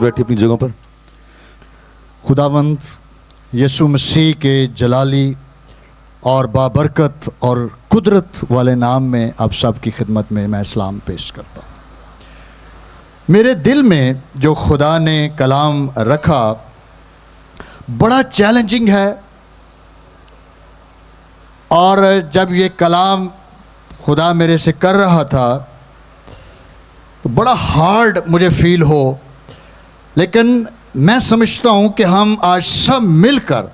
बैठिए अपनी जगहों पर। खुदावंद यीशु मसीह के जलाली और बाबरकत और कुदरत वाले नाम में आप सब की खिदमत में मैं इस्लाम पेश करता हूँ। मेरे दिल में जो खुदा ने कलाम रखा बड़ा चैलेंजिंग है, और जब ये कलाम खुदा मेरे से कर रहा था तो बड़ा हार्ड मुझे फील हो, लेकिन मैं समझता हूँ कि हम आज सब मिलकर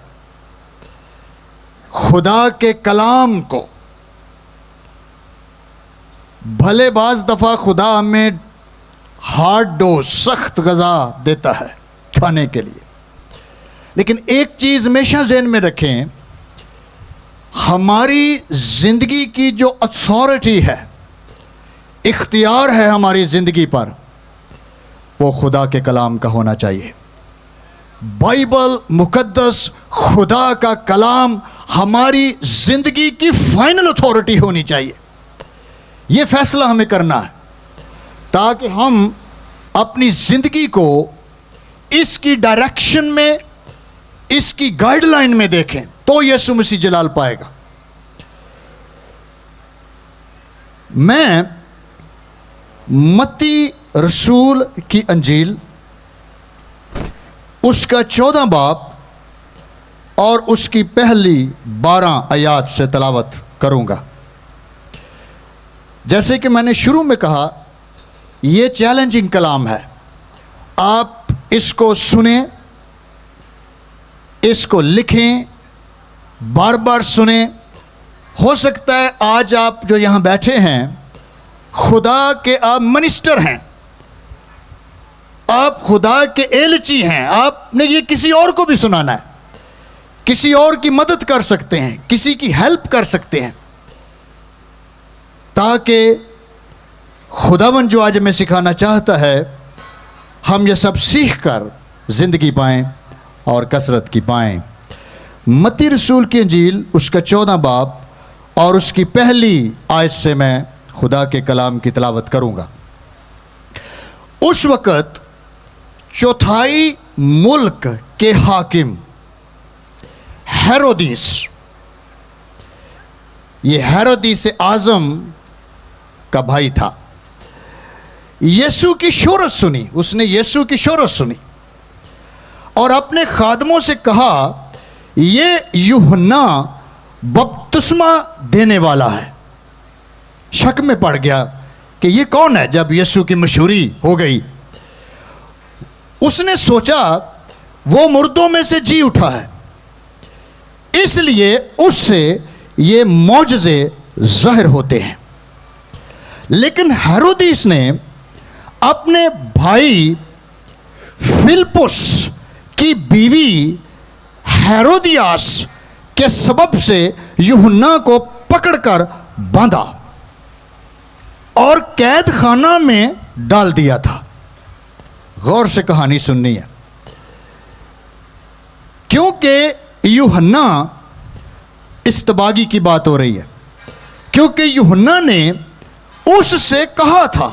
खुदा के कलाम को, भले बाज दफ़ा खुदा हमें हार्ड डोज सख्त गज़ा देता है खाने के लिए, लेकिन एक चीज़ हमेशा ज़हन में रखें, हमारी ज़िंदगी की जो अथॉरिटी है, इख्तियार है हमारी ज़िंदगी पर, वो खुदा के कलाम का होना चाहिए। बाइबल मुकद्दस खुदा का कलाम हमारी ज़िंदगी की फाइनल अथॉरिटी होनी चाहिए। ये फैसला हमें करना है ताकि हम अपनी ज़िंदगी को इसकी डायरेक्शन में, इसकी गाइडलाइन में देखें तो यीशु मसीह जलाल पाएगा। मैं मत्ती रसूल की अंजील उसका 14 बाब और उसकी पहली 12 आयात से तलावत करूंगा। जैसे कि मैंने शुरू में कहा, ये चैलेंजिंग कलाम है। आप इसको सुने, इसको लिखें, बार बार सुने। हो सकता है आज आप जो यहाँ बैठे हैं खुदा के आप मिनिस्टर हैं, आप खुदा के एलची हैं, आपने ये किसी और को भी सुनाना है, किसी और की मदद कर सकते हैं, किसी की हेल्प कर सकते हैं, ताकि खुदावन जो आज हमें सिखाना चाहता है हम ये सब सीख कर ज़िंदगी पाएं और कसरत की पाएं। मत्ती रसूल की अंजील उसका 14 बाब और उसकी पहली आयत से मैं खुदा के कलाम की तिलावत करूंगा। उस वक़्त चौथाई मुल्क के हाकिम हेरोदिस, ये हेरोदिस आज़म का भाई था, यीशु की शोहरत सुनी, उसने यीशु की शोहरत सुनी और अपने खादमों से कहा, ये यूहन्ना बपतिस्मा देने वाला है। शक में पड़ गया कि ये कौन है। जब यीशु की मशहूरी हो गई, उसने सोचा वो मुर्दों में से जी उठा है, इसलिए उससे ये मौजज़े ज़ाहिर होते हैं। लेकिन हेरोदिस ने अपने भाई फिलिप्पुस की बीवी हेरोदियास के सबब से यूहन्ना को पकड़कर बांधा और कैद खाना में डाल दिया था। गौर से कहानी सुननी है, क्योंकि यूहन्ना, इस्तबागी की बात हो रही है, क्योंकि यूहन्ना ने उससे कहा था,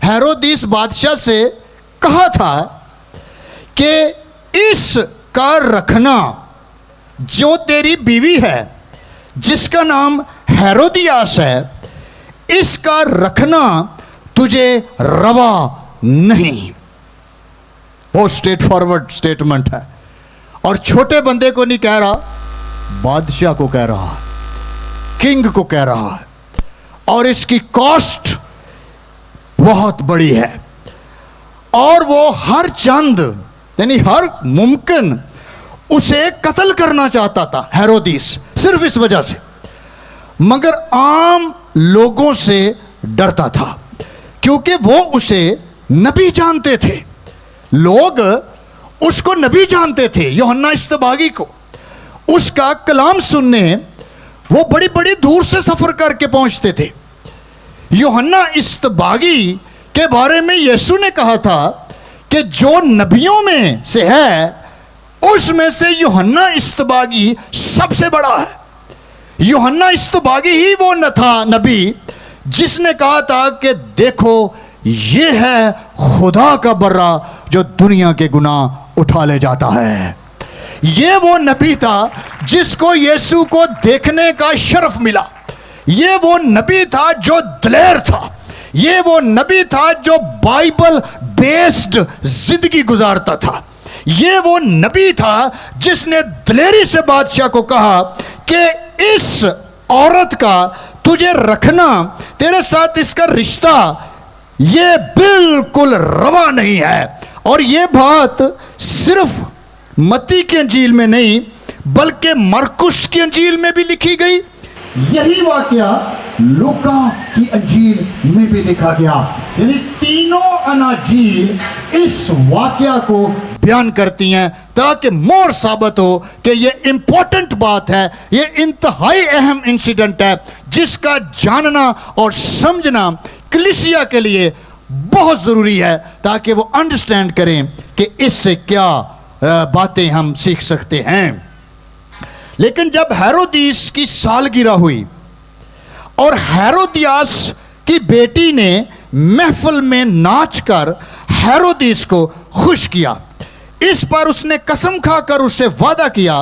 हेरोदिस बादशाह से कहा था कि इसका रखना, जो तेरी बीवी है जिसका नाम हेरोदियास है, इसका रखना तुझे रवा नहीं। वो स्ट्रेट फॉरवर्ड स्टेटमेंट है, और छोटे बंदे को नहीं कह रहा, बादशाह को कह रहा है, किंग को कह रहा है, और इसकी कॉस्ट बहुत बड़ी है। और वो हर चंद यानी हर मुमकिन उसे कत्ल करना चाहता था हेरोदिस, सिर्फ इस वजह से, मगर आम लोगों से डरता था क्योंकि वो उसे नबी जानते थे। लोग उसको नबी जानते थे, यूहन्ना इस्तबागी को। उसका कलाम सुनने वो बड़ी बड़ी दूर से सफ़र करके पहुंचते थे। यूहन्ना इस्तबागी के बारे में यीशु ने कहा था कि जो नबियों में से है उसमें से यूहन्ना इस्तबागी सबसे बड़ा है। यूहन्ना इस्तबागी ही वो न था नबी जिसने कहा था कि देखो ये है खुदा का बर्रा जो दुनिया के गुनाह उठा ले जाता है। ये वो नबी था जिसको यीशु को देखने का शर्फ मिला। ये वो नबी था जो दिलेर था। ये वो नबी था जो बाइबल बेस्ड जिंदगी गुजारता था। ये वो नबी था जिसने दिलेरी से बादशाह को कहा कि इस औरत का तुझे रखना, तेरे साथ इसका रिश्ता ये बिल्कुल रवा नहीं है। और ये बात सिर्फ मत्ती की अंजील में नहीं बल्कि मरकुस की अंजील में भी लिखी गई। यही वाकया लूका की अंजील में भी लिखा गया। यानी तीनों अनाजील इस वाकया को बयान करती हैं ताकि मोर साबित हो कि ये इंपॉर्टेंट बात है, ये इंतहाई अहम इंसिडेंट है जिसका जानना और समझना कलीसिया के लिए बहुत ज़रूरी है ताकि वो अंडरस्टैंड करें कि इससे क्या बातें हम सीख सकते हैं। लेकिन जब हेरोदिस की सालगिरह हुई और हेरोदियास की बेटी ने महफिल में नाचकर हेरोदिस को खुश किया, इस पर उसने कसम खाकर उससे वादा किया,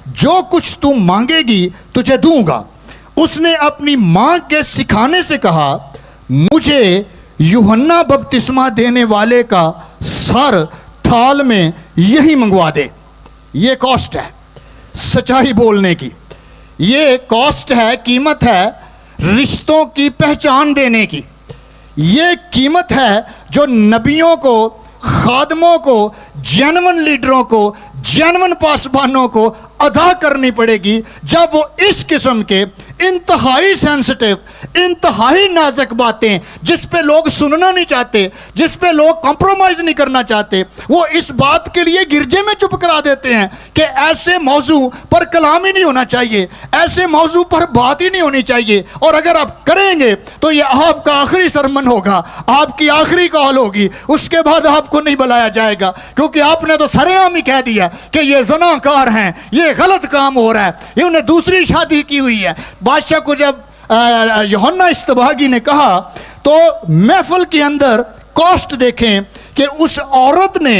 जो कुछ तू मांगेगी तुझे दूंगा। उसने अपनी मां के सिखाने से कहा, मुझे यूहन्ना बपतिस्मा देने वाले का सर थाल में यही मंगवा दे। ये कॉस्ट है सच्चाई बोलने की, ये कॉस्ट है, कीमत है रिश्तों की पहचान देने की। ये कीमत है जो नबियों को, खादमों को, जेन्युइन लीडरों को, जेन्युइन पासबानों को अदा करनी पड़ेगी जब वो इस किस्म के इंतहाई सेंसिटिव, इंतहाई नाजुक बातें जिस पे लोग सुनना नहीं चाहते, जिस पे लोग कॉम्प्रोमाइज नहीं करना चाहते, वो इस बात के लिए गिरजे में चुप करा देते हैं कि ऐसे मौजू पर कलाम ही नहीं होना चाहिए, ऐसे मौजू पर बात ही नहीं होनी चाहिए, और अगर आप करेंगे तो ये आपका आखिरी सरमन होगा, आपकी आखिरी कॉल होगी, उसके बाद आपको नहीं बुलाया जाएगा, क्योंकि आपने तो सरेआम ही कह दिया कि ये ज़नाकार हैं, ये गलत काम हो रहा है, ये उन्हें दूसरी शादी की हुई है। बादशाह को जब यूहन्ना इस्तबागी ने कहा तो महफिल के अंदर कॉस्ट देखें कि उस औरत ने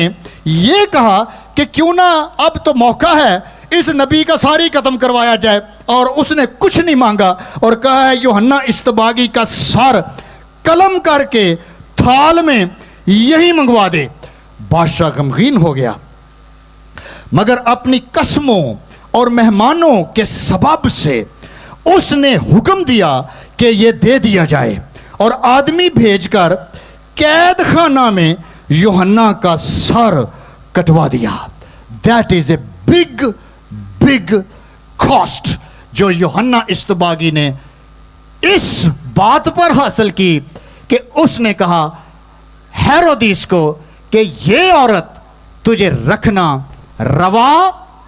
ये कहा कि क्यों ना अब तो मौका है इस नबी का सारी खत्म करवाया जाए, और उसने कुछ नहीं मांगा और कहा है यूहन्ना इस्तबागी का सर कलम करके थाल में यही मंगवा दे। बादशाह गमगीन हो गया, मगर अपनी कसमों और मेहमानों के सबब से उसने हुक्म दिया कि यह दे दिया जाए, और आदमी भेजकर कैद खाना में यूहन्ना का सर कटवा दिया। That is a big big cost जो यूहन्ना इस्तबागी ने इस बात पर हासिल की कि उसने कहा हेरोदिस को कि ये औरत तुझे रखना रवा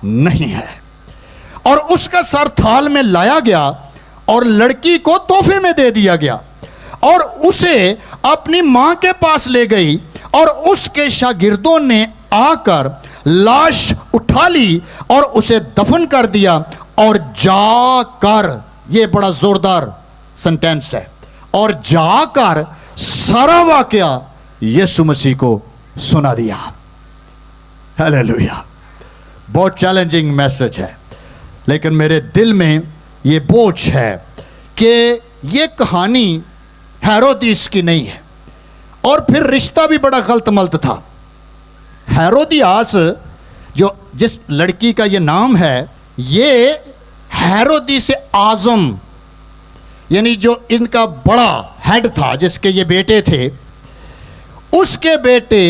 नहीं है, और उसका सर थाल में लाया गया और लड़की को तोहफे में दे दिया गया, और उसे अपनी मां के पास ले गई, और उसके शागिर्दों ने आकर लाश उठा ली और उसे दफन कर दिया, और जाकर, ये बड़ा जोरदार सेंटेंस है, और जाकर सारा वाकया यीशु मसीह को सुना दिया। हालेलुया। बहुत चैलेंजिंग मैसेज है, लेकिन मेरे दिल में ये बोझ है कि ये कहानी हेरोदिस की नहीं है, और फिर रिश्ता भी बड़ा गलत मलत था। हेरोदियास जो जिस लड़की का ये नाम है, ये हेरोदिस आजम यानी जो इनका बड़ा हेड था, जिसके ये बेटे थे, उसके बेटे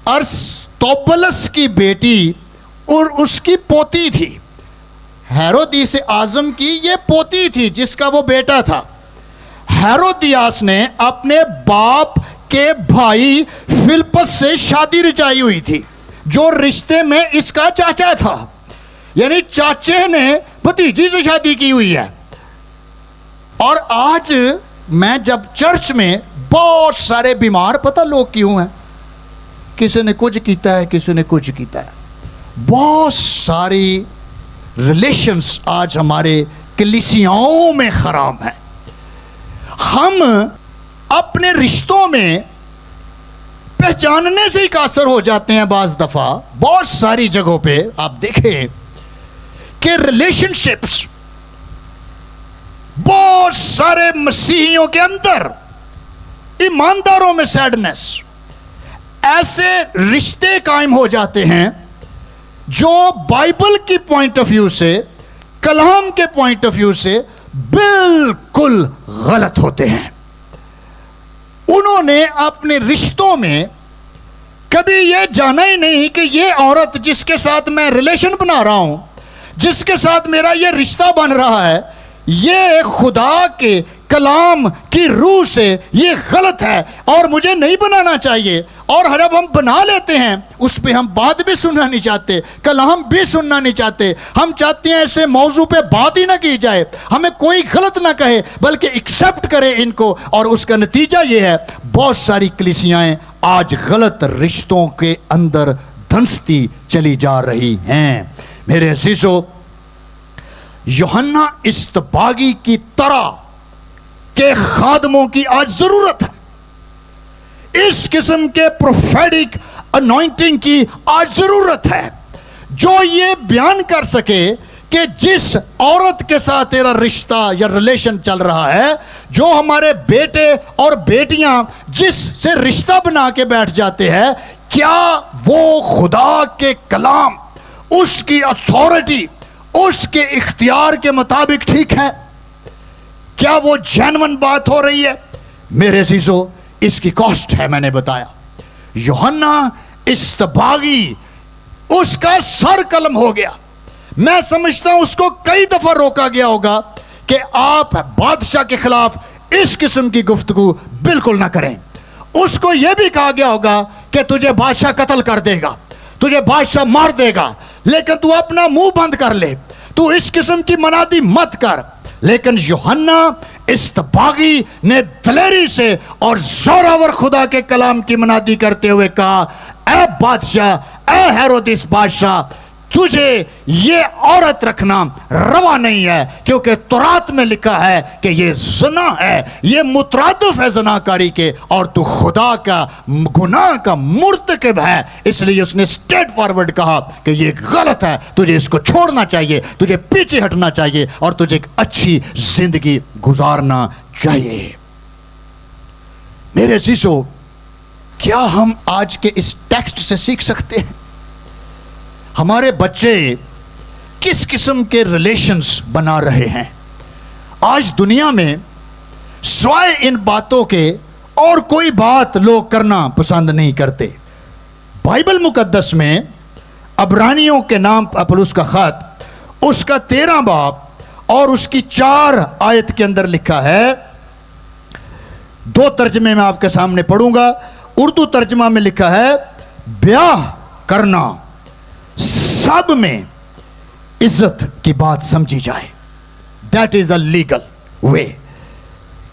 अरस्तोबुलस की बेटी और उसकी पोती थी। हेरोदिस आजम की ये पोती थी जिसका वो बेटा था। हेरोदियास ने अपने बाप के भाई फिलिप्पस से शादी रचाई हुई थी, जो रिश्ते में इसका चाचा था, यानी चाचे ने भतीजी से शादी की हुई है। और आज मैं जब चर्च में बहुत सारे बीमार, पता लोग क्यों हैं, किसी ने कुछ कीता है, किसी ने कुछ कीता है, बहुत सारी रिलेशंस आज हमारे कलीसियाओं में खराब हैं। हम अपने रिश्तों में पहचानने से ही कासर हो जाते हैं। बाज दफा बहुत सारी जगहों पे आप देखें कि रिलेशनशिप्स, बहुत सारे मसीहियों के अंदर, ईमानदारों में सैडनेस, ऐसे रिश्ते कायम हो जाते हैं जो बाइबल की पॉइंट ऑफ व्यू से, कलाम के पॉइंट ऑफ व्यू से बिल्कुल गलत होते हैं। उन्होंने अपने रिश्तों में कभी यह जाना ही नहीं कि ये औरत जिसके साथ मैं रिलेशन बना रहा हूं, जिसके साथ मेरा ये रिश्ता बन रहा है, ये खुदा के कलाम की रूह से ये गलत है और मुझे नहीं बनाना चाहिए। और जब हम बना लेते हैं उस पे हम बात भी सुनना नहीं चाहते, कलाम भी सुनना नहीं चाहते। हम चाहते हैं ऐसे मौजू पे बात ही ना की जाए, हमें कोई गलत ना कहे बल्कि एक्सेप्ट करे इनको। और उसका नतीजा ये है, बहुत सारी कलीसियाएं आज गलत रिश्तों के अंदर धंसती चली जा रही हैं। मेरे अजीजों, यूहन्ना इस्तबागी की तरह के खादमों की आज जरूरत है। इस किस्म के प्रोफेटिक अनॉइंटिंग की आज जरूरत है जो ये बयान कर सके कि जिस औरत के साथ तेरा रिश्ता या रिलेशन चल रहा है, जो हमारे बेटे और बेटियां जिससे रिश्ता बना के बैठ जाते हैं, क्या वो खुदा के कलाम, उसकी अथॉरिटी, उसके इख्तियार के मुताबिक ठीक है? क्या वो जेन्युइन बात हो रही है? मेरे अजीजों, इसकी कॉस्ट है, मैंने बताया। यूहन्ना इस्तबागी, उसका सर कलम हो गया। मैं समझता हूं उसको कई दफा रोका गया होगा कि आप बादशाह के खिलाफ इस किस्म की गुफ्तगू बिल्कुल ना करें। उसको यह भी कहा गया होगा कि तुझे बादशाह कत्ल कर देगा, तुझे बादशाह मार देगा, लेकिन तू अपना मुंह बंद कर ले, तू इस किस्म की मनादी मत कर। लेकिन यूहन्ना इस्तबागी ने दलेरी से और जोरावर खुदा के कलाम की मनादी करते हुए कहा, ऐ बादशाह, ऐ हेरोदिस बादशाह, तुझे ये औरत रखना रवा नहीं है, क्योंकि तौरात में लिखा है कि ये ज़िना है, ये मुतरादिफ है ज़िनाकारी के, और तू खुदा का गुनाह का मुर्तकिब है। इसलिए उसने स्ट्रेट फॉरवर्ड कहा कि ये गलत है, तुझे इसको छोड़ना चाहिए, तुझे पीछे हटना चाहिए और तुझे एक अच्छी जिंदगी गुजारना चाहिए। मेरे अजीजों, क्या हम आज के इस टेक्स्ट से सीख सकते हैं हमारे बच्चे किस किस्म के रिलेशंस बना रहे हैं? आज दुनिया में सिवाय इन बातों के और कोई बात लोग करना पसंद नहीं करते। बाइबल मुकद्दस में अब्रानियों के नाम पौलुस का खत, उसका 13 बाब और उसकी 4 आयत के अंदर लिखा है। 2 तर्जमे में आपके सामने पढ़ूंगा। उर्दू तर्जमा में लिखा है, ब्याह करना सब में इज्जत की बात समझी जाए, that is the legal way,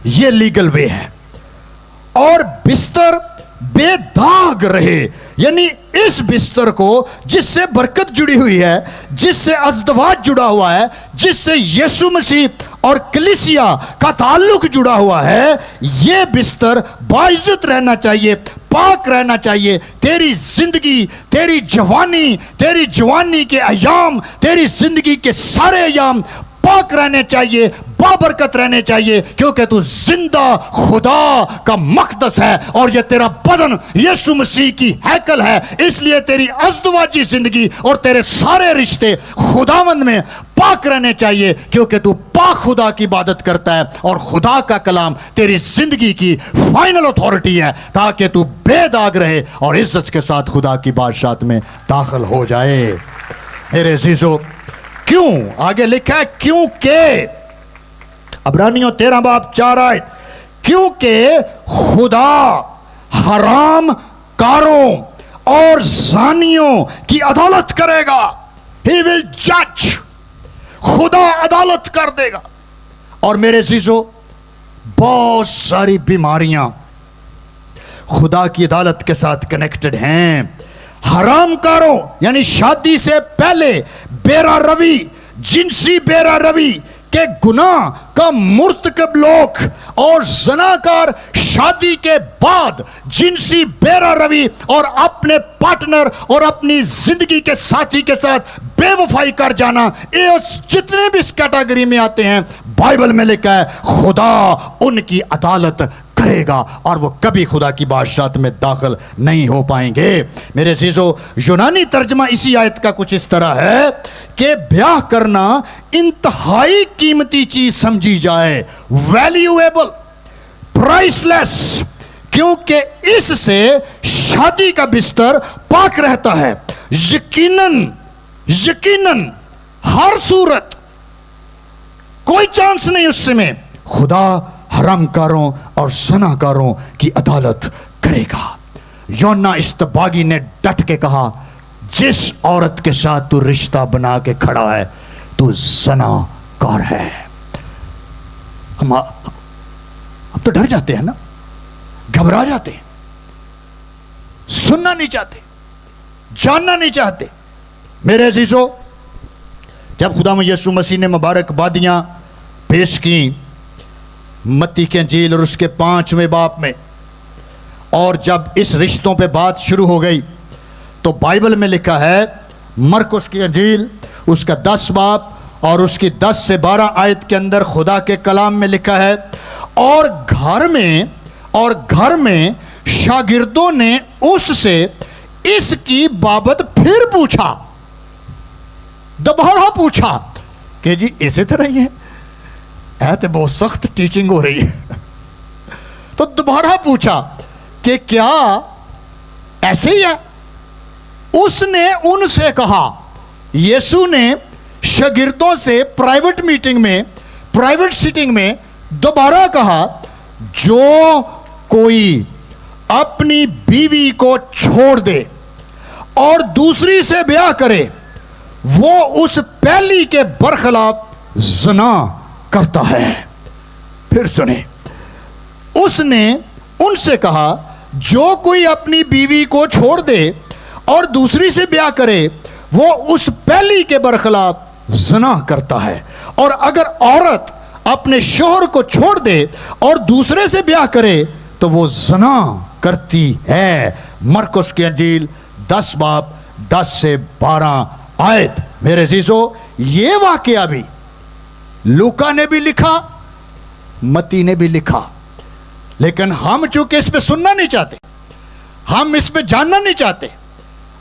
ये लीगल वे है। और बिस्तर बेदाग रहे, यानी इस बिस्तर को जिससे बरकत जुड़ी हुई है, जिससे अज़दवाज जुड़ा हुआ है, जिससे यीशु मसीह और कलीसिया का ताल्लुक जुड़ा हुआ है, ये बिस्तर बाइज्जत रहना चाहिए, पाक रहना चाहिए। तेरी जिंदगी, तेरी जवानी के अयाम, तेरी जिंदगी के सारे अयाम पाक रहने चाहिए, बाबरकत रहने चाहिए, क्योंकि तू जिंदा खुदा का मक़दस है और ये तेरा बदन यीशु मसीह की हैकल है। इसलिए तेरी अज़दवाजी जिंदगी और तेरे सारे रिश्ते खुदावंद में पाक रहने चाहिए, क्योंकि तू पाक खुदा की इबादत करता है और खुदा का कलाम तेरी जिंदगी की फाइनल अथॉरिटी है, ताकि तू बेदाग रहे और इज्जत के साथ खुदा की बादशाहत में दाखिल हो जाए। मेरे अजीजों, क्यों? आगे लिखा है, क्योंकि अब्रानियों 13 बाब 4 आयत, क्योंकि खुदा हराम कारों और जानियों की अदालत करेगा। ही विल जज, खुदा अदालत कर देगा। और मेरे अजीजों, बहुत सारी बीमारियां खुदा की अदालत के साथ कनेक्टेड हैं। हरामकारों यानी शादी से पहले बेरा रवि, जिनसी बेरा रवि کہ گناہ کا مرتکب لوگ اور زناکار شادی کے بعد جنسی بیرا روی اور اپنے پارٹنر اور اپنی زندگی کے ساتھی کے ساتھ بے وفائی کر جانا، یہ جتنے بھی اس کیٹاگری میں آتے ہیں، بائبل میں لکھا ہے خدا ان کی عدالت کرے گا اور وہ کبھی خدا کی بادشاہت میں داخل نہیں ہو پائیں گے۔ میرے عزیزو، یونانی ترجمہ اسی آیت کا کچھ اس طرح ہے کہ بیاہ کرنا انتہائی قیمتی چیز سمجھی جائے، ویلیویبل، پرائس لیس، کیونکہ اس سے شادی کا بستر پاک رہتا ہے۔ یقیناً ہر صورت کوئی چانس نہیں اس میں خدا حرام کاروں اور زناکاروں کی عدالت کرے گا۔ یونا استباغی نے ڈٹ کے کہا، جس عورت کے ساتھ تو رشتہ بنا کے کھڑا ہے تو زناکار ہے۔ ہم اب تو ڈر جاتے ہیں نا، گھبرا جاتے ہیں، سننا نہیں چاہتے، جاننا نہیں چاہتے۔ میرے عزیزو، جب خدا یسوع مسیح نے مبارک بادیاں پیش کی متی کی انجیل اور اس کے 5ویں باب میں، اور جب اس رشتوں پہ بات شروع ہو گئی تو بائبل میں لکھا ہے، مرکس کی انجیل اس کا 10 باب اور اس کی 10 سے 12 آیت کے اندر خدا کے کلام میں لکھا ہے، اور گھر میں شاگردوں نے اس سے اس کی بابت پھر پوچھا، دوبارہ پوچھا کہ جی اسی طرح ہی ہے، تو بہت سخت ٹیچنگ ہو رہی ہے۔ تو دوبارہ پوچھا کہ کیا ایسے ہی ہے؟ اس نے ان سے کہا، یسوع نے شاگردوں سے پرائیویٹ سیٹنگ میں دوبارہ کہا، جو کوئی اپنی بیوی کو چھوڑ دے اور دوسری سے بیاہ کرے وہ اس پہلی کے برخلاف زنا کرتا ہے۔ پھر سنیں، اس نے ان سے کہا، جو کوئی اپنی بیوی کو چھوڑ دے اور دوسری سے بیاہ کرے وہ اس پہلی کے برخلاف زنا کرتا ہے، اور اگر عورت اپنے شوہر کو چھوڑ دے اور دوسرے سے بیاہ کرے تو وہ زنا کرتی ہے۔ مرکس کی انجیل 10 باب 10 سے 12 آیت۔ میرے عزیزو، یہ واقعہ بھی لوکا نے بھی لکھا، متی نے بھی لکھا، لیکن ہم چونکہ اس پہ سننا نہیں چاہتے، ہم اس پہ جاننا نہیں چاہتے۔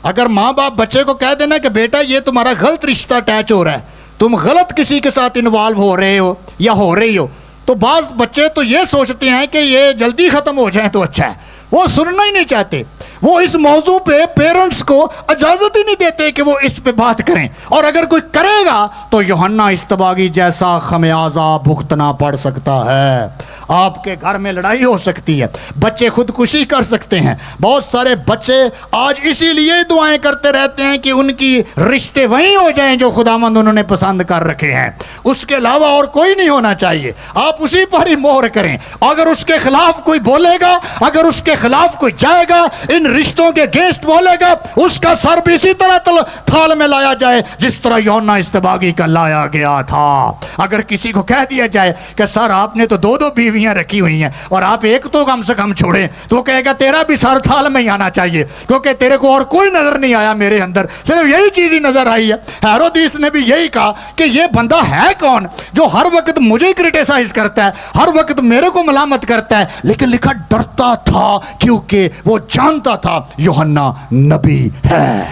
اگر ماں باپ بچے کو کہہ دینا کہ بیٹا یہ تمہارا غلط رشتہ اٹیچ ہو رہا ہے، تم غلط کسی کے ساتھ انوالو ہو رہے ہو یا ہو رہی ہو، تو بعض بچے تو یہ سوچتے ہیں کہ یہ جلدی ختم ہو جائیں تو اچھا ہے، وہ سننا ہی نہیں چاہتے۔ وہ اس موضوع پہ پیرنٹس کو اجازت ہی نہیں دیتے کہ وہ اس پہ بات کریں، اور اگر کوئی کرے گا تو یوحنا استباغی جیسا خمیازہ بھگتنا پڑ سکتا ہے۔ آپ کے گھر میں لڑائی ہو سکتی ہے، بچے خودکشی کر سکتے ہیں۔ بہت سارے بچے آج اسی لیے دعائیں کرتے رہتے ہیں کہ ان کی رشتے وہیں ہو جائیں جو خداوند انہوں نے پسند کر رکھے ہیں، اس کے علاوہ اور کوئی نہیں ہونا چاہیے۔ آپ اسی پر ہی مہر کریں۔ اگر اس کے خلاف کوئی بولے گا، اگر اس کے خلاف کوئی جائے گا، ان رشتوں کے اگینسٹ بولے گا، اس کا سر بھی اسی طرح تھال میں لایا جائے جس طرح یوحنا استباغی کا لایا گیا تھا۔ اگر کسی کو کہہ دیا جائے کہ سر آپ نے تو 2 بیویاں رکھی ہوئی ہیں اور آپ ایک تو کم سے کم چھوڑیں، تو کہے گا تیرا بھی سر تھال میں ہی آنا چاہیے، کیونکہ تیرے کو اور کوئی نظر نہیں آیا، میرے اندر صرف یہی چیز ہی نظر آئی ہے۔ ہیرودیس نے بھی یہی کہا کہ یہ بندہ ہے کون جو ہر وقت مجھے کرٹیسائز کرتا ہے، ہر وقت میرے کو ملامت کرتا ہے، لیکن لکھا ڈرتا تھا کیونکہ وہ جانتا تھا یوحنا نبی ہے۔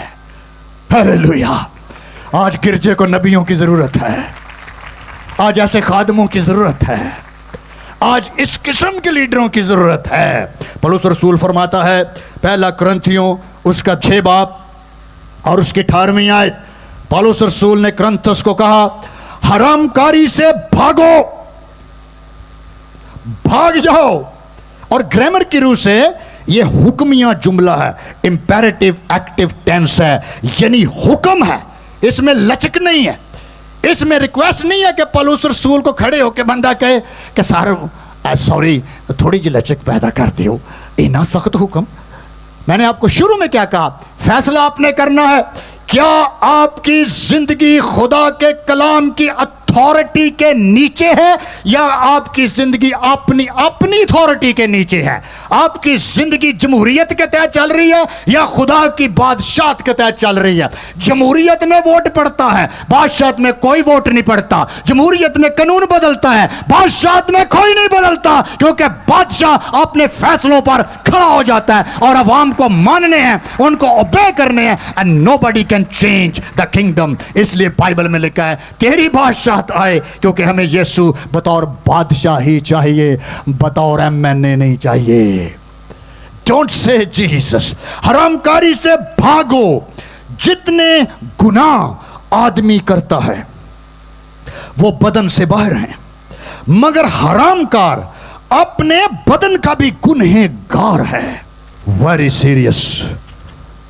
ہیلیلویا! آج گرجے کو نبیوں کی ضرورت ہے، آج ایسے خادموں کی ضرورت ہے، آج اس قسم کے لیڈروں کی ضرورت ہے۔ پولس رسول فرماتا ہے، پہلا کرنتھیوں اس کا 6 باب اور اس کی 18ویں آیت، پولس رسول نے کرنتھس کو کہا، حرام کاری سے بھاگو، بھاگ جاؤ۔ اور گرامر کی روح سے یہ حکمیہ جملہ ہے، امپیریٹیو ایکٹیو ٹینس ہے، یعنی حکم ہے، اس میں لچک نہیں ہے، اس میں ریکویسٹ نہیں ہے کہ پولس رسول کو کھڑے ہو کے بندہ کہے کہ سر سوری تھوڑی جی لچک پیدا کرتے ہو، اتنا سخت حکم۔ میں نے آپ کو شروع میں کیا کہا؟ فیصلہ آپ نے کرنا ہے، کیا آپ کی زندگی خدا کے کلام کی اتھارٹی अथॉरिटी के नीचे है या आपकी जिंदगी अपनी अथॉरिटी के नीचे है? आपकी जिंदगी जमहूरियत के तहत चल रही है या खुदा की बादशाहत के तहत चल रही है? जमहूरियत में वोट पड़ता है, बादशाहत में कोई वोट नहीं पड़ता। जमहूरियत में कानून बदलता है, बादशाहत में कोई नहीं बदलता, क्योंकि बादशाह अपने फैसलों पर खड़ा हो जाता है और अवाम को मानने हैं, उनको ओबे करने हैं। And nobody can change the kingdom. इसलिए बाइबल में लिखा है तेरी बादशाहत आए, क्योंकि हमें यीशु बतौर बादशाह ही चाहिए, बतौर एमएनए नहीं चाहिए। Don't say Jesus. हरामकारी से भागो। जितने गुनाह आदमी करता है वो बदन से बाहर हैं, मगर हरामकार अपने बदन का भी गुनहगार है। Very serious.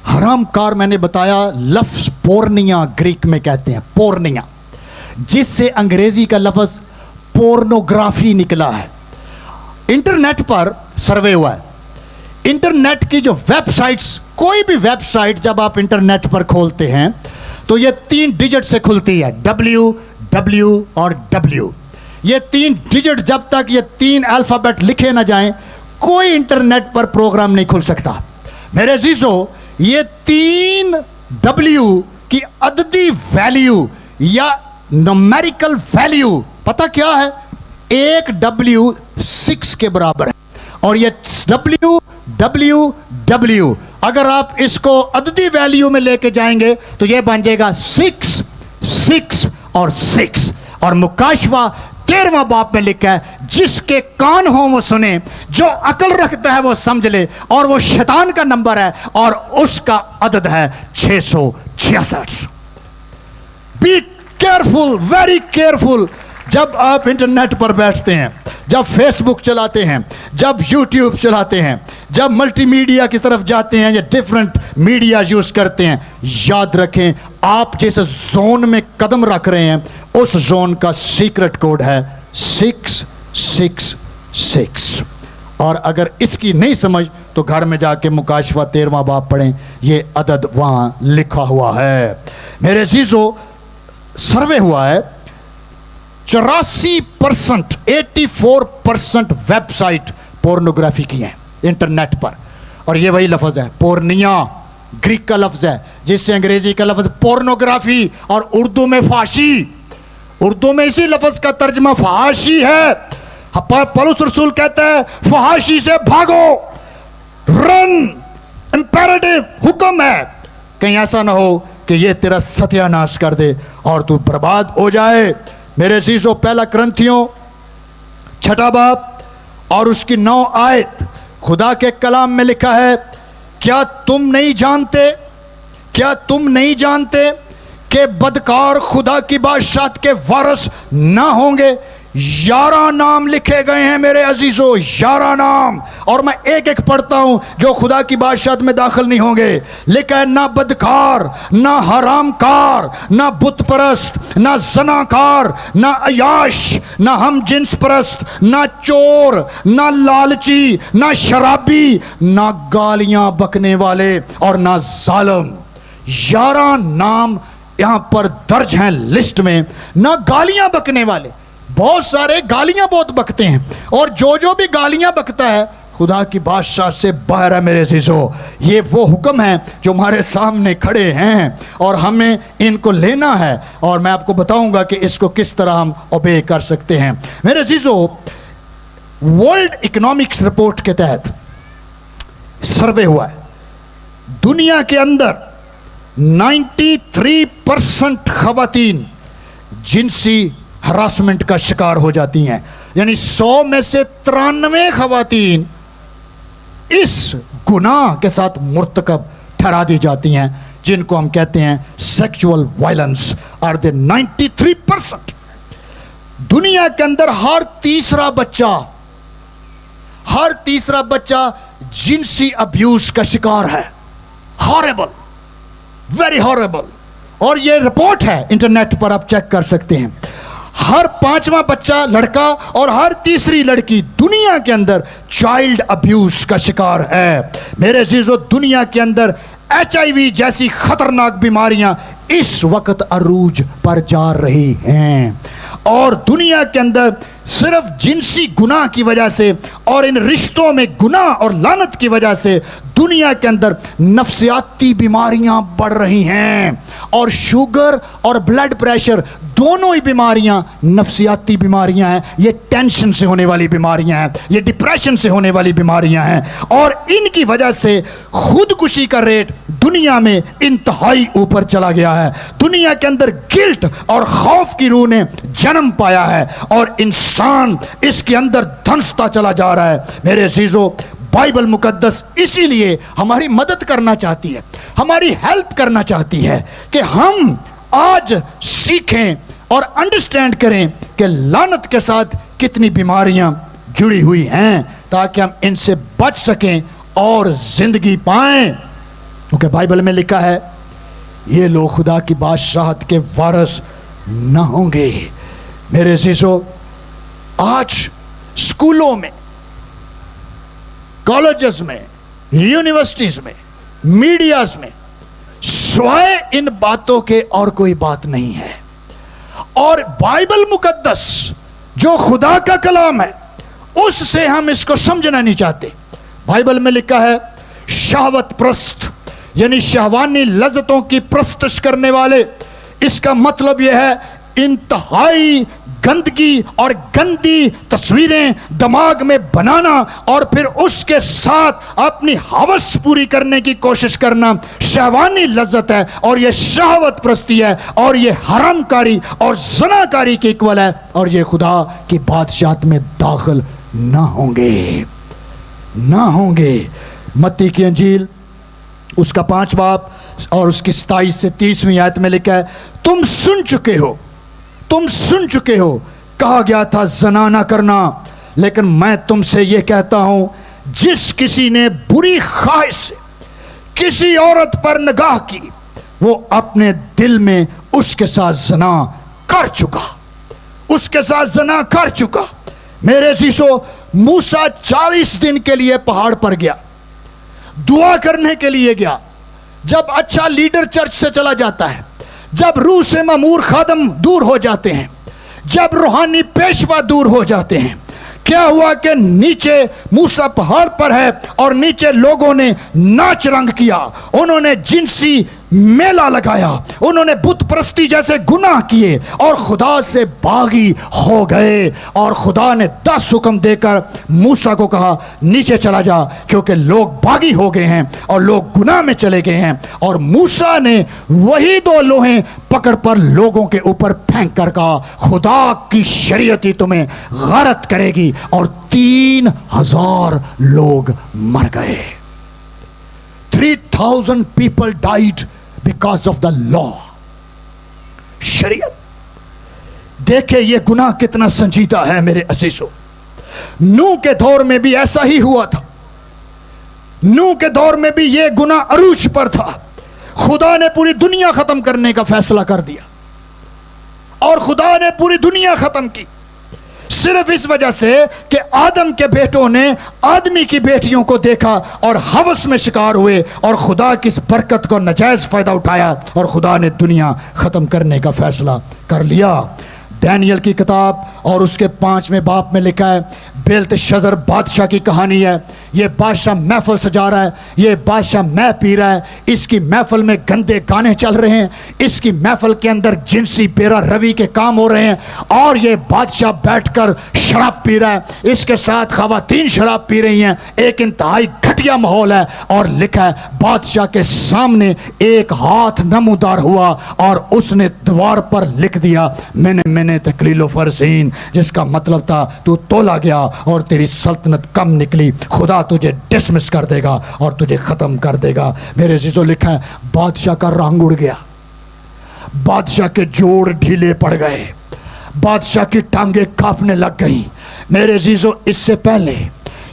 हरामकार मैंने बताया लफ्ज पोर्निया ग्रीक में कहते हैं, पोर्निया, जिससे अंग्रेजी का लफ्ज पोर्नोग्राफी निकला है। इंटरनेट पर सर्वे हुआ है, इंटरनेट की जो वेबसाइट्स, कोई भी वेबसाइट जब आप इंटरनेट पर खोलते हैं तो ये 3 डिजिट से खुलती है, WW और W। ये 3 डिजिट, जब तक ये 3 अल्फाबेट लिखे ना जाएं, कोई इंटरनेट पर प्रोग्राम नहीं खुल सकता। मेरे अजीजों, ये 3 W की अददी वैल्यू या न्यूमेरिकल वैल्यू पता क्या है? 1 W 6 के बराबर है। और ये W अगर आप इसको अददी वैल्यू में लेके जाएंगे तो ये बन जाएगा 6 6 और 6। और मुकाशवा 13वां बाब में लिखा है, जिसके कान हो वो सुने, जो अकल रखता है वो समझ ले। और वो शैतान का नंबर है और उसका अदद है 666। Be careful, very careful. जब आप इंटरनेट पर बैठते हैं, जब फेसबुक चलाते हैं, जब यूट्यूब चलाते हैं, जब मल्टीमीडिया की तरफ जाते हैं या डिफरेंट मीडिया यूज करते हैं, याद रखें आप जिस जोन में कदम रख रहे हैं उस जोन का सीक्रेट कोड है 666। और अगर इसकी नहीं समझ तो घर में जाके मुकाशवा 13वां बाब पढ़ें, ये अदद वहां लिखा हुआ है। मेरे अजीजों, सर्वे हुआ है 84%, 84% वेबसाइट पोर्नोग्राफी की हैं इंटरनेट पर। और ये वही लफ्ज है पोर्निया, ग्रीक का लफ्ज है जिससे अंग्रेजी का लफ्ज पोर्नोग्राफी और उर्दू में फाशी। उर्दू में इसी लफ्ज का तर्जमा फहाशी है। पौलुस रसूल कहता है फहाशी से भागो, रन, इंपेरेटिव, हुक्म है। कहीं ऐसा ना हो कि ये तेरा सत्यानाश कर दे और तू बर्बाद हो जाए। मेरे अजीजों, 1 कुरिन्थियों 6 बाब और उसकी 9 आयत खुदा के कलाम में लिखा है, क्या तुम नहीं जानते कि बदकार खुदा की बादशाहत के वारिस ना होंगे? 11 नाम लिखे गए हैं मेरे अजीजों, 11 नाम। और मैं एक एक पढ़ता हूं जो खुदा की बादशाहत में दाखिल नहीं होंगे। लिखा है ना बदकार, ना हरामकार, ना बुत परस्त, ना जनाकार, ना अयाश, ना हम जिन्स परस्त, ना चोर, ना लालची, ना शराबी, ना गालियां बकने वाले और ना जालिम। 11 नाम यहां पर दर्ज हैं लिस्ट में। ना गालियां बकने वाले, बहुत सारे गालियां बहुत बकते हैं, और जो भी गालियां बकता है खुदा की बादशाह से बाहर है। मेरे अजीजों, ये वो हुक्म है जो हमारे सामने खड़े हैं और हमें इनको लेना है, और मैं आपको बताऊंगा कि इसको किस तरह हम ओबे कर सकते हैं। मेरे अजीजों, वर्ल्ड इकोनॉमिक्स रिपोर्ट के तहत सर्वे हुआ है, दुनिया के अंदर 93% खवातीन जिनसी हरासमेंट का शिकार हो जाती हैं। यानी 100 में से 93 खवातीन इस गुनाह के साथ मुर्तकब ठहरा दी जाती हैं, जिनको हम कहते हैं सेक्सुअल वायलेंस। Are they 93%। दुनिया के अंदर हर तीसरा बच्चा जिनसी अब्यूज का शिकार है। Horrible, very horrible. और ये रिपोर्ट है, इंटरनेट पर आप चेक कर सकते हैं। हर 5वां बच्चा लड़का और हर तीसरी लड़की दुनिया के अंदर चाइल्ड अब्यूज का शिकार है। मेरे अजीजों, दुनिया के अंदर HIV जैसी खतरनाक बीमारियां इस वक्त अरूज पर जा रही हैं, اور دنیا کے اندر صرف جنسی گناہ کی وجہ سے اور ان رشتوں میں گناہ اور لعنت کی وجہ سے دنیا کے اندر نفسیاتی بیماریاں بڑھ رہی ہیں، اور شوگر اور بلڈ پریشر دونوں ہی بیماریاں نفسیاتی بیماریاں ہیں۔ یہ ٹینشن سے ہونے والی بیماریاں ہیں، یہ ڈپریشن سے ہونے والی بیماریاں ہیں، اور ان کی وجہ سے خودکشی کا ریٹ دنیا میں انتہائی اوپر چلا گیا ہے۔ دنیا کے اندر گلٹ اور خوف کی روح نے جنم پایا ہے، اور انسان اس کے اندر دھنستا چلا جا رہا ہے۔ میرے عزیزو، بائبل مقدس اسی لیے ہماری مدد کرنا چاہتی ہے، ہماری ہیلپ کرنا چاہتی ہے کہ ہم آج سیکھیں اور انڈرسٹینڈ کریں کہ لعنت کے ساتھ کتنی بیماریاں جڑی ہوئی ہیں، تاکہ ہم ان سے بچ سکیں اور زندگی پائیں۔ کیونکہ بائبل میں لکھا ہے یہ لوگ خدا کی بادشاہت کے وارث نہ ہوں گے۔ میرے عزیزو، آج اسکولوں میں، کالجز میں، یونیورسٹیز میں، میڈیاز میں سوائے ان باتوں کے اور کوئی بات نہیں ہے، اور بائبل مقدس جو خدا کا کلام ہے اس سے ہم اس کو سمجھنا نہیں چاہتے۔ بائبل میں لکھا ہے شہوت پرست، یعنی شہوانی لذتوں کی پرستش کرنے والے، اس کا مطلب یہ ہے انتہائی گندگی اور گندی تصویریں دماغ میں بنانا اور پھر اس کے ساتھ اپنی ہوس پوری کرنے کی کوشش کرنا شہوانی لذت ہے، اور یہ شہوت پرستی ہے، اور یہ حرام کاری اور زنا کاری کی ایکول ہے، اور یہ خدا کی بادشاہت میں داخل نہ ہوں گے، نہ ہوں گے۔ متی کی انجیل اس کا 5 باب اور اس کی 27 سے 30ویں آیت میں لکھا ہے تم سن چکے ہو کہا گیا تھا زنا نہ کرنا، لیکن میں تم سے یہ کہتا ہوں جس کسی نے بری خواہش سے کسی عورت پر نگاہ کی وہ اپنے دل میں اس کے ساتھ زنا کر چکا۔ میرے عزیزو، موسیٰ 40 دن کے لیے پہاڑ پر گیا، دعا کرنے کے لیے گیا۔ جب اچھا لیڈر چرچ سے چلا جاتا ہے، جب روح سے مامور خادم دور ہو جاتے ہیں، جب روحانی پیشوا دور ہو جاتے ہیں، کیا ہوا کہ نیچے موسیٰ پہاڑ پر ہے اور نیچے لوگوں نے ناچ رنگ کیا، انہوں نے جنسی میلہ لگایا، انہوں نے بت پرستی جیسے گناہ کیے اور خدا سے باغی ہو گئے، اور خدا نے 10 حکم دے کر موسیٰ کو کہا نیچے چلا جا، کیونکہ لوگ باغی ہو گئے ہیں اور لوگ گناہ میں چلے گئے ہیں۔ اور موسیٰ نے وہی 2 لوہیں پکڑ پر لوگوں کے اوپر پھینک کر کہا خدا کی شریعت ہی تمہیں غارت کرے گی، اور 3000 لوگ مر گئے۔ 3000 people died because of the law. شریعت۔ دیکھیں یہ گناہ کتنا سنجیدہ ہے میرے عزیزو۔ نوح کے دور میں بھی ایسا ہی ہوا تھا، نوح کے دور میں بھی یہ گناہ عروج پر تھا۔ خدا نے پوری دنیا ختم کرنے کا فیصلہ کر دیا، اور خدا نے پوری دنیا ختم کی صرف اس وجہ سے کہ آدم کے بیٹوں نے آدمی کی بیٹیوں کو دیکھا اور ہوس میں شکار ہوئے، اور خدا کی اس برکت کو ناجائز فائدہ اٹھایا، اور خدا نے دنیا ختم کرنے کا فیصلہ کر لیا۔ دانیل کی کتاب اور اس کے 5ویں باب میں لکھا ہے بیلتشزر بادشاہ کی کہانی ہے۔ یہ بادشاہ محفل سجا رہا ہے، یہ بادشاہ مے پی رہا ہے، اس کی محفل میں گندے گانے چل رہے ہیں، اس کی محفل کے اندر جنسی بیرا روی کے کام ہو رہے ہیں، اور یہ بادشاہ بیٹھ کر شراب پی رہا ہے، اس کے ساتھ خواتین شراب پی رہی ہیں، ایک انتہائی گھٹیا ماحول ہے۔ اور لکھا ہے بادشاہ کے سامنے ایک ہاتھ نمودار ہوا اور اس نے دیوار پر لکھ دیا میں تکلیل و فرسین، جس کا مطلب تھا تو تولا گیا اور تیری سلطنت کم نکلی، خدا تجھے ڈسمس کر دے گا اور تجھے ختم کر دے گا۔ میرے عزیزو، لکھا ہے بادشاہ کا رنگ اڑ گیا، بادشاہ کے جوڑ ڈھیلے پڑ گئے، بادشاہ کی ٹانگیں کانپنے لگ گئیں۔ میرے عزیزو، اس سے پہلے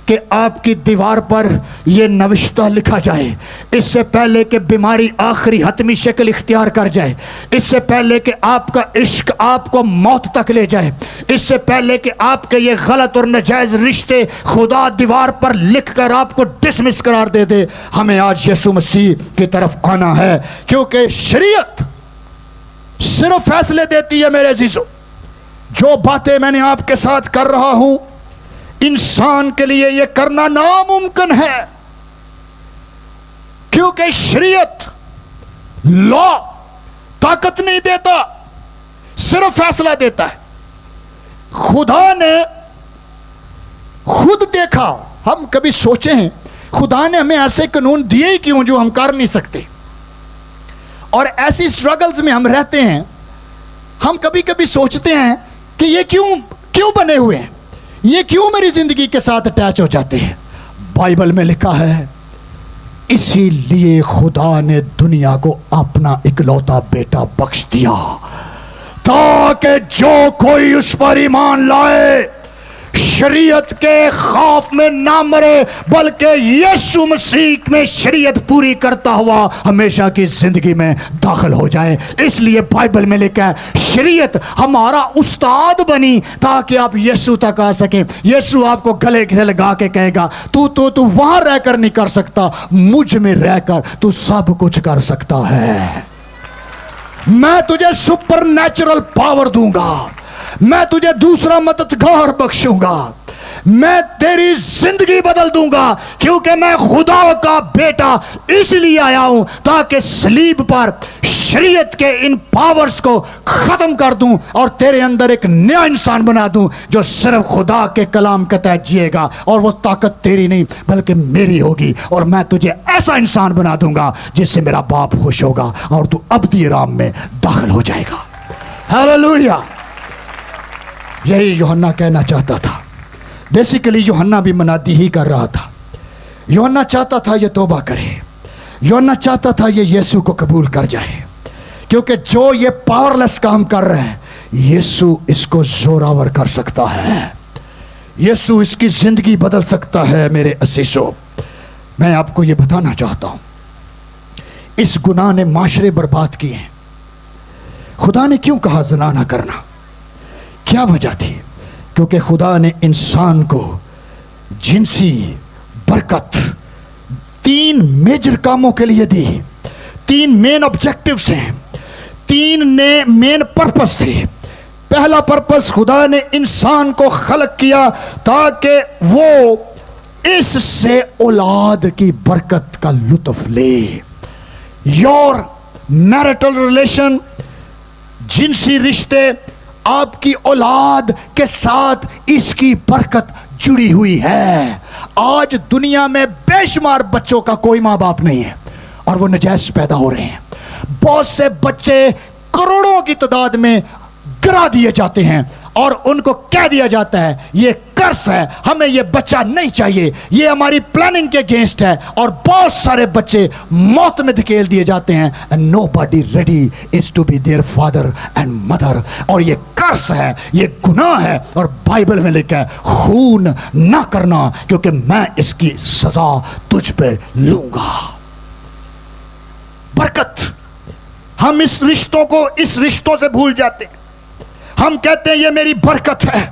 کہ آپ کی دیوار پر یہ نوشتہ لکھا جائے، اس سے پہلے کہ بیماری آخری حتمی شکل اختیار کر جائے، اس سے پہلے کہ آپ کا عشق آپ کو موت تک لے جائے، اس سے پہلے کہ آپ کے یہ غلط اور ناجائز رشتے خدا دیوار پر لکھ کر آپ کو ڈسمس قرار دے دے، ہمیں آج یسوع مسیح کی طرف آنا ہے، کیونکہ شریعت صرف فیصلے دیتی ہے میرے عزیزو، جو باتیں میں نے آپ کے ساتھ کر رہا ہوں انسان کے لیے یہ کرنا ناممکن ہے، کیونکہ شریعت لا طاقت نہیں دیتا، صرف فیصلہ دیتا ہے۔ خدا نے خود دیکھا، ہم کبھی سوچے ہیں خدا نے ہمیں ایسے قانون دیے ہی کیوں جو ہم کر نہیں سکتے، اور ایسی سٹرگلز میں ہم رہتے ہیں۔ ہم کبھی کبھی سوچتے ہیں کہ یہ کیوں بنے ہوئے ہیں، یہ کیوں میری زندگی کے ساتھ اٹیچ ہو جاتے ہیں۔ بائبل میں لکھا ہے اسی لیے خدا نے دنیا کو اپنا اکلوتا بیٹا بخش دیا تاکہ جو کوئی اس پر ایمان لائے شریعت کے خوف میں نہ مرے، بلکہ یسوع مسیح میں شریعت پوری کرتا ہوا ہمیشہ کی زندگی میں داخل ہو جائے۔ اس لیے بائبل میں لکھا ہے شریعت ہمارا استاد بنی تاکہ آپ یسوع تک آ سکیں۔ یسوع آپ کو گلے سے لگا کے کہے گا تو وہاں رہ کر نہیں کر سکتا، مجھ میں رہ کر تو سب کچھ کر سکتا ہے۔ میں تجھے سپر نیچرل پاور دوں گا، میں تجھے دوسرا مددگار بخشوں گا، میں تیری زندگی بدل دوں گا، کیونکہ میں خدا کا بیٹا اس لیے آیا ہوں تاکہ صلیب پر شریعت کے ان پاورز کو ختم کر دوں اور تیرے اندر ایک نیا انسان بنا دوں جو صرف خدا کے کلام کے تحت جیے گا، اور وہ طاقت تیری نہیں بلکہ میری ہوگی، اور میں تجھے ایسا انسان بنا دوں گا جس سے میرا باپ خوش ہوگا اور تو ابدی آرام میں داخل ہو جائے گا۔ ہاللویا! یہی یوحنا کہنا چاہتا تھا۔ بیسیکلی یوحنا بھی منادی ہی کر رہا تھا۔ یوحنا چاہتا تھا یہ توبہ کرے، یوحنا چاہتا تھا یہ یسوع کو قبول کر جائے، کیونکہ جو یہ پاورلیس کام کر رہے ہیں یسوع اس کو زوراور کر سکتا ہے، یسوع اس کی زندگی بدل سکتا ہے۔ میرے عزیزو، میں آپ کو یہ بتانا چاہتا ہوں اس گناہ نے معاشرے برباد کیے ہیں۔ خدا نے کیوں کہا زنا نہ کرنا؟ کیا وجہ تھی؟ کیونکہ خدا نے انسان کو جنسی برکت 3 میجر کاموں کے لیے دی۔ 3 مین آبجیکٹیوز ہیں، 3 مین پرپس تھے۔ پہلا پرپس، خدا نے انسان کو خلق کیا تاکہ وہ اس سے اولاد کی برکت کا لطف لے۔ یور میرٹل ریلیشن، جنسی رشتے، آپ کی اولاد کے ساتھ اس کی برکت جڑی ہوئی ہے۔ آج دنیا میں بے شمار بچوں کا کوئی ماں باپ نہیں ہے اور وہ نجائز پیدا ہو رہے ہیں۔ بہت سے بچے کروڑوں کی تعداد میں گرا دیے جاتے ہیں اور ان کو کہہ دیا جاتا ہے یہ کرس ہے، ہمیں یہ بچہ نہیں چاہیے، یہ ہماری پلاننگ کے اگینسٹ ہے، اور بہت سارے بچے موت میں دھکیل دیے جاتے ہیں۔ and nobody ready is to be their father and mother، اور یہ کرس ہے، یہ گناہ ہے، اور بائبل میں لکھا ہے خون نہ کرنا کیونکہ میں اس کی سزا تجھ پہ لوں گا۔ برکت، ہم اس رشتوں سے بھول جاتے ہیں۔ ہم کہتے ہیں یہ میری برکت ہے۔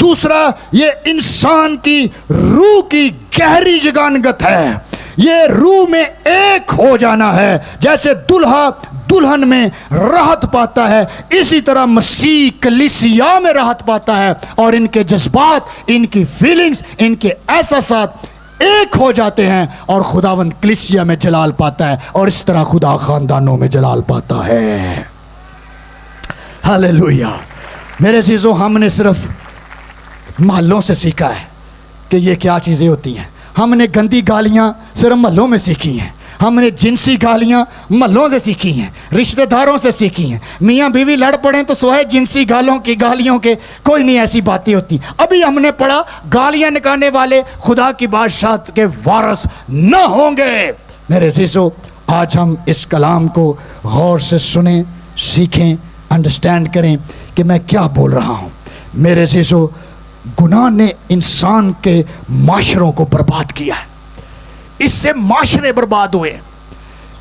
دوسرا، یہ انسان کی روح کی گہری جگانگت ہے، یہ روح میں ایک ہو جانا ہے۔ جیسے دلہا دلہن میں راحت پاتا ہے، اسی طرح مسیح کلیسیا میں راحت پاتا ہے، اور ان کے جذبات، ان کی فیلنگز، ان کے احساسات ایک ہو جاتے ہیں، اور خداوند کلیسیا میں جلال پاتا ہے، اور اس طرح خدا خاندانوں میں جلال پاتا ہے۔ ہاللویا! میرے عزیزو، ہم نے صرف محلوں سے سیکھا ہے کہ یہ کیا چیزیں ہوتی ہیں۔ ہم نے گندی گالیاں صرف محلوں میں سیکھی ہیں، ہم نے جنسی گالیاں محلوں سے سیکھی ہیں، رشتہ داروں سے سیکھی ہیں۔ میاں بیوی لڑ پڑیں تو سوائے جنسی گالیوں کے کوئی نہیں ایسی باتیں ہوتی۔ ابھی ہم نے پڑھا گالیاں نکالنے والے خدا کی بادشاہت کے وارث نہ ہوں گے۔ میرے عزیزو، آج ہم اس کلام کو غور سے سنیں، سیکھیں، انڈرسٹینڈ کریں کہ میں کیا بول رہا ہوں۔ میرے عزیزو، گناہ نے انسان کے معاشروں کو برباد کیا ہے۔ اس سے معاشرے برباد ہوئے،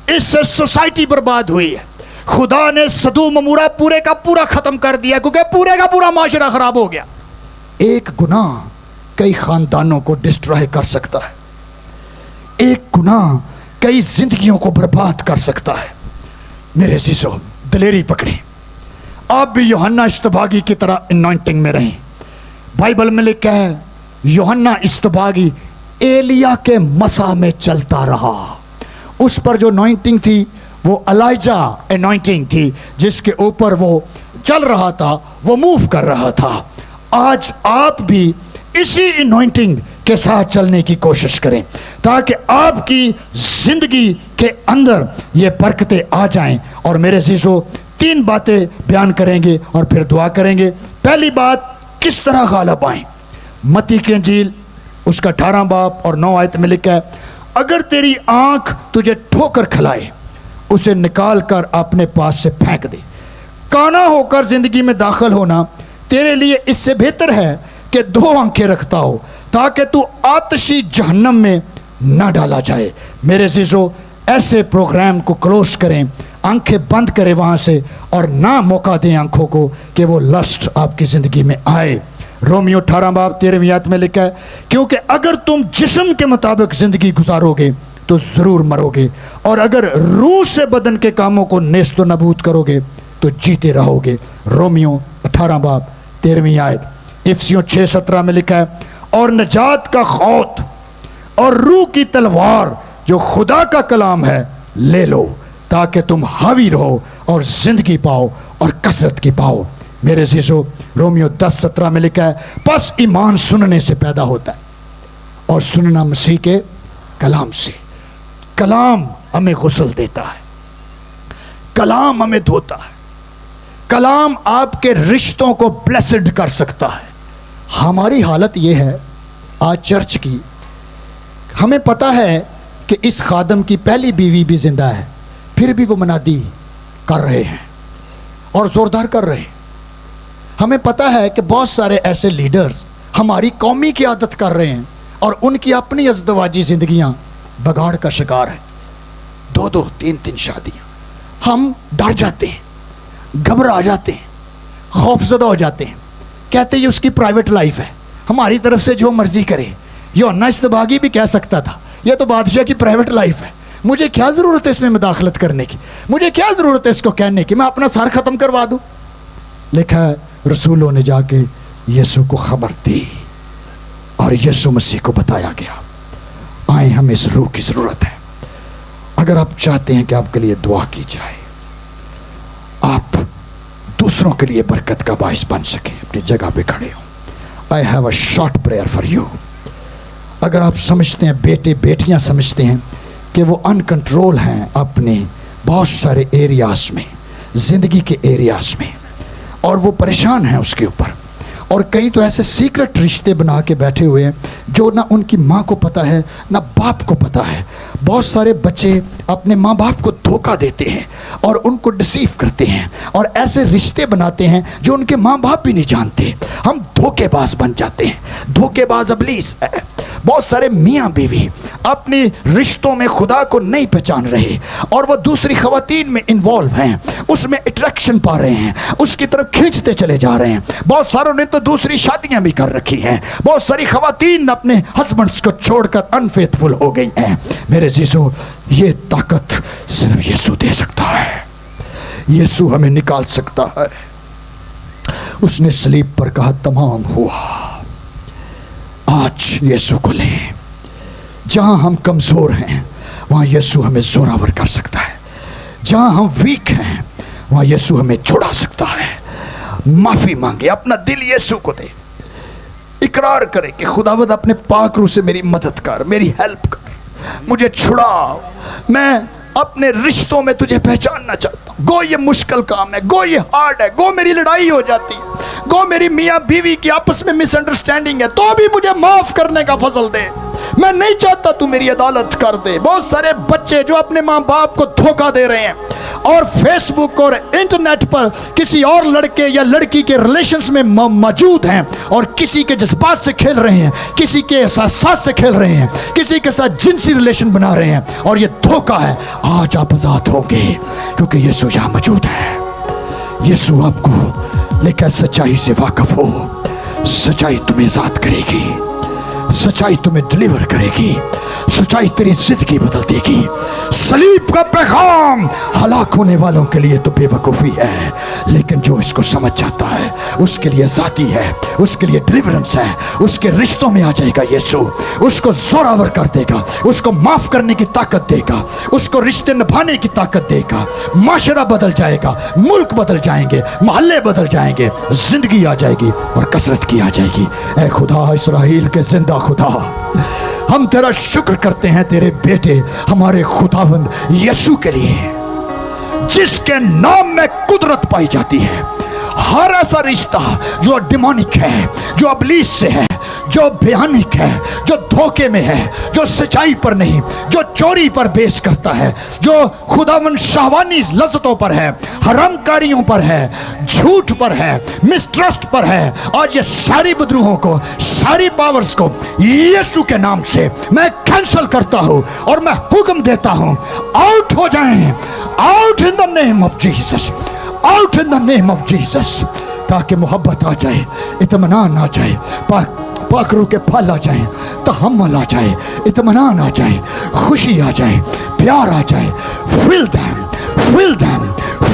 اس سے سوسائٹی برباد ہوئی ہے۔ خدا نے سدوم عمورہ پورے کا پورا ختم کر دیا کیونکہ پورے کا پورا معاشرہ خراب ہو گیا۔ ایک گناہ کئی خاندانوں کو ڈسٹرائے کر سکتا ہے، ایک گناہ کئی زندگیوں کو برباد کر سکتا ہے۔ میرے عزیزو، دلیری پکڑیں، आप भी यूहन्ना इस्तबागी की तरह अनॉइंटिंग में रहें। बाइबल में लिखा है यूहन्ना इस्तबागी एलिया के मसा में चलता रहा। उस पर जो अनॉइंटिंग थी वो एलाइजा अनॉइंटिंग थी, जिसके ऊपर वो चल रहा था, वो मूव कर रहा था। आज आप भी इसी अनॉइंटिंग के साथ चलने की कोशिश करें ताकि आपकी जिंदगी के अंदर ये बरकतें आ जाएं। और मेरे अज़ीज़ों, 3 बातें बयान करेंगे और फिर दुआ करेंगे। पहली बात, किस तरह गालिब आएं। मत्ती की इंजील उसका 18 बाब और 9 आयत में लिखा है, अगर तेरी आंख तुझे ठोकर खिलाए उसे निकाल कर अपने पास से फेंक दे। काना होकर जिंदगी में दाखिल होना तेरे लिए इससे बेहतर है कि 2 आंखें रखता हो ताकि तू आतशी जहन्नम में ना डाला जाए। मेरे अज़ीज़ों, ऐसे प्रोग्राम को क्लोज करें, आंखें बंद करें वहाँ से, और ना मौका दें आंखों को कि वो लस्ट आपकी ज़िंदगी में आए। रोमियो 18 बाब 13वीं आयत में लिखा है, क्योंकि अगर तुम जिस्म के मुताबिक ज़िंदगी गुजारोगे तो ज़रूर मरोगे, और अगर रूह से बदन के कामों को नेस्त व नबूद करोगे तो जीते रहोगे। रोमियो 18 बाब 13वीं आयत। इफिसियों 6:17 में लिखा है, और नजात का खौत और रूह की तलवार जो खुदा का कलाम है ले लो ताकि तुम हावी रहो और जिंदगी पाओ और कसरत की पाओ। मेरे अज़ीज़ों, रोमियो 10:17 में लिखा है, बस ईमान सुनने से पैदा होता है और सुनना मसीह के कलाम से। कलाम हमें गुस्ल देता है, कलाम हमें धोता है, कलाम आपके रिश्तों को ब्लेस्ड कर सकता है। हमारी हालत यह है आज चर्च की, हमें पता है कि इस खादम की पहली बीवी भी जिंदा है, फिर भी वो मनादी कर रहे हैं और ज़ोरदार कर रहे हैं। हमें पता है कि बहुत सारे ऐसे लीडर्स हमारी कौमी की आदत कर रहे हैं और उनकी अपनी अज़दवाजी ज़िंदगियां बगाड़ का शिकार है। 2-2, 3-3 शादियां। हम डर जाते हैं, घबरा जाते हैं, खौफजदा हो जाते हैं, कहते ये उसकी प्राइवेट लाइफ है, हमारी तरफ से जो मर्जी करे। यूहन्ना इस्तबागी भी कह सकता था ये तो बादशाह की प्राइवेट लाइफ है, मुझे क्या ज़रूरत है इसमें मुदाखलत करने की, मुझे क्या ज़रूरत है इसको कहने की, मैं अपना सर ख़त्म करवा दूँ। लिखा है रसूलों ने जाके यीशु को खबर दी और यीशु मसीह को बताया गया, आए हमें इस रूह की ज़रूरत है। अगर आप चाहते हैं कि आपके लिए दुआ की जाए, आप दूसरों के लिए बरकत का बाइस बन सके, अपनी जगह पे खड़े हो। I have a short prayer for you. अगर आप समझते हैं, बेटे बेटियां समझते हैं कि वो अनकंट्रोल हैं अपने बहुत सारे एरियाज में, ज़िंदगी के एरियाज में, और वो परेशान हैं उसके ऊपर, और कई तो ऐसे सीक्रेट रिश्ते बना के बैठे हुए हैं जो ना उनकी माँ को पता है ना बाप को पता है। बहुत सारे बच्चे अपने माँ बाप को धोखा देते हैं और उनको डिसीव करते हैं और ऐसे रिश्ते बनाते हैं जो उनके माँ बाप भी नहीं जानते। हम धोखेबाज बन जाते हैं, धोखेबाज इब्लीस है। बहुत सारे मियाँ बीवी अपने रिश्तों में खुदा को नहीं पहचान रहे और वो दूसरी खवातीन में इन्वॉल्व हैं, उसमें अट्रैक्शन पा रहे हैं, उसकी तरफ खींचते चले जा रहे हैं। बहुत सारों ने तो दूसरी शादियां भी कर रखी हैं। बहुत सारी खवातीन अपने हस्बैंड्स को छोड़कर अनफेथफुल हो गई हैं। मेरे अज़ीज़ों, ये ताकत सिर्फ यीशु दे सकता है, यीशु हमें निकाल सकता है। उसने सलीब पर कहा तमाम हुआ। आज यीशु को लें। जहां हम कमजोर हैं वहां यीशु हमें जोरावर कर सकता है। जहां हम वीक हैं वहां यीशु हमें छुड़ा सकता है। माफी मांगे, अपना दिल यीशु को दे, इकरार करे कि खुदावंद अपने पाक रूह से मेरी मदद कर, मेरी हेल्प कर, मुझे छुड़ा, मैं अपने रिश्तों में तुझे पहचानना चाहता हूँ। गो ये मुश्किल काम है, गो ये हार्ड है, गो मेरी लड़ाई हो जाती है, गो मेरी मियाँ बीवी की आपस में मिसअंडरस्टैंडिंग है, तो भी मुझे माफ करने का फजल दे, मैं नहीं चाहता तू मेरी अदालत कर दे। बहुत सारे बच्चे जो अपने माँ बाप को धोखा दे रहे हैं और फेसबुक और इंटरनेट पर किसी और लड़के या लड़की के रिलेशंस में मौजूद हैं और किसी के जज्बात से खेल रहे हैं, किसी के एहसास से खेल रहे हैं, किसी के साथ जिनसी रिलेशन बना रहे हैं, और ये धोखा है। आज आप आजाद होंगे क्योंकि यीशु यहाँ मौजूद है। यीशु आपको लेकर सच्चाई से वाकिफ हो। सच्चाई तुम्हें आजाद करेगी, सच्चाई तुम्हें डिलीवर करेगी। सच्चाई तेरी जिंदगी बदल देगी। सलीब का पैगाम हलाक होने वालों के लिए तो बेवकूफ़ी है, लेकिन जो इसको समझ जाता है उसके लिए आज़ादी है, उसके लिए डिलीवरेंस है। उसके रिश्तों में आ जाएगा यीशु, उसको जोरावर कर देगा, उसको माफ करने की ताकत देगा, उसको रिश्ते निभाने की ताकत देगा। माशरा बदल जाएगा, मुल्क बदल जाएंगे, मोहल्ले बदल जाएंगे, जिंदगी आ जाएगी और कसरत की आ जाएगी। ऐ खुदा, इस्राएल के जिंदा खुदा, हम तेरा शुक्र करते हैं तेरे बेटे हमारे खुदावंद यीशु के लिए, जिसके नाम में कुदरत पाई जाती है। हर ऐसा रिश्ता जो डिमोनिक है, जो अबलीस से है, जो भयानक है, जो धोखे में है, जो सच्चाई पर नहीं, जो चोरी पर बेस करता है, जो खुदावन शाहवानी लज्जतों पर है, हरामकारियों पर है, झूठ पर है, मिसट्रस्ट पर है, और ये सारी बदरूहों को, सारी पावर्स को यीशु के नाम से मैं कैंसल करता हूं और मैं हुक्म देता हूं, आउट हो जाएं, out in the name of Jesus, out in the name of Jesus, ताकि मोहब्बत आ जाए, इत्मीनान आ जाए, पाक रूह के फल आ जाए, तहम्मुल आ जाए, इत्मीनान आ जाए, खुशी आ जाए, प्यार आ जाए। fill them, fill them,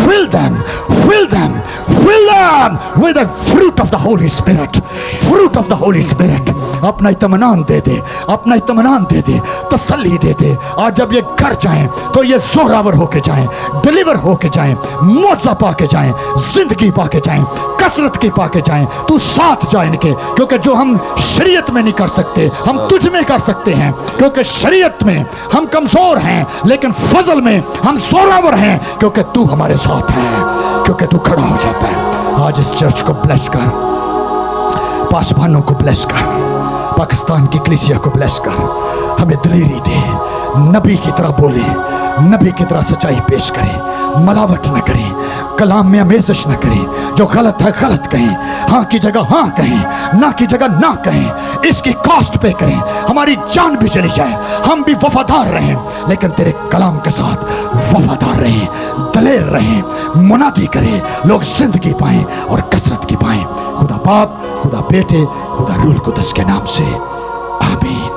fill them, fill them, fill them with the fruit of the Holy Spirit, fruit of the Holy Spirit। अपना इत्मीनान दे दे, अपना इत्मीनान दे दे, तसल्ली दे दे। आज जब ये घर जाएं तो ये जोरावर होके जाएं, डिलीवर होके जाएं, मौजा पाके जाएं, जिंदगी पाके जाएं, कसरत की पाके जाएं। तू साथ जा इनके, क्योंकि जो हम शरीयत में नहीं कर सकते हम तुझ में कर सकते हैं, क्योंकि शरीयत में हम कमजोर हैं लेकिन फजल में हम जोरावर हैं, क्योंकि तू हमारे साथ है, क्योंकि तू खड़ा हो जाता है। आज इस चर्च को ब्लेस कर, पासवानों को ब्लेस कर, पाकिस्तान की कलीसिया को ब्लेस कर, हमें दिलेरी दे, नबी की तरह बोले, नबी की तरह सच्चाई पेश करें, मलावट न करें, कलाम में अमेज़श न करें, जो गलत है गलत कहें, हाँ की जगह हाँ कहें, ना की जगह ना कहें, इसकी कॉस्ट पे करें। हमारी जान भी चली जाए हम भी वफादार रहें, लेकिन तेरे कलाम के साथ वफादार रहें, दलेर रहें, मुनादी करें, लोग जिंदगी पाएं और कसरत की पाएं। खुदा बाप, खुदा बेटे, खुदा रूह कुदस के नाम से आमीन।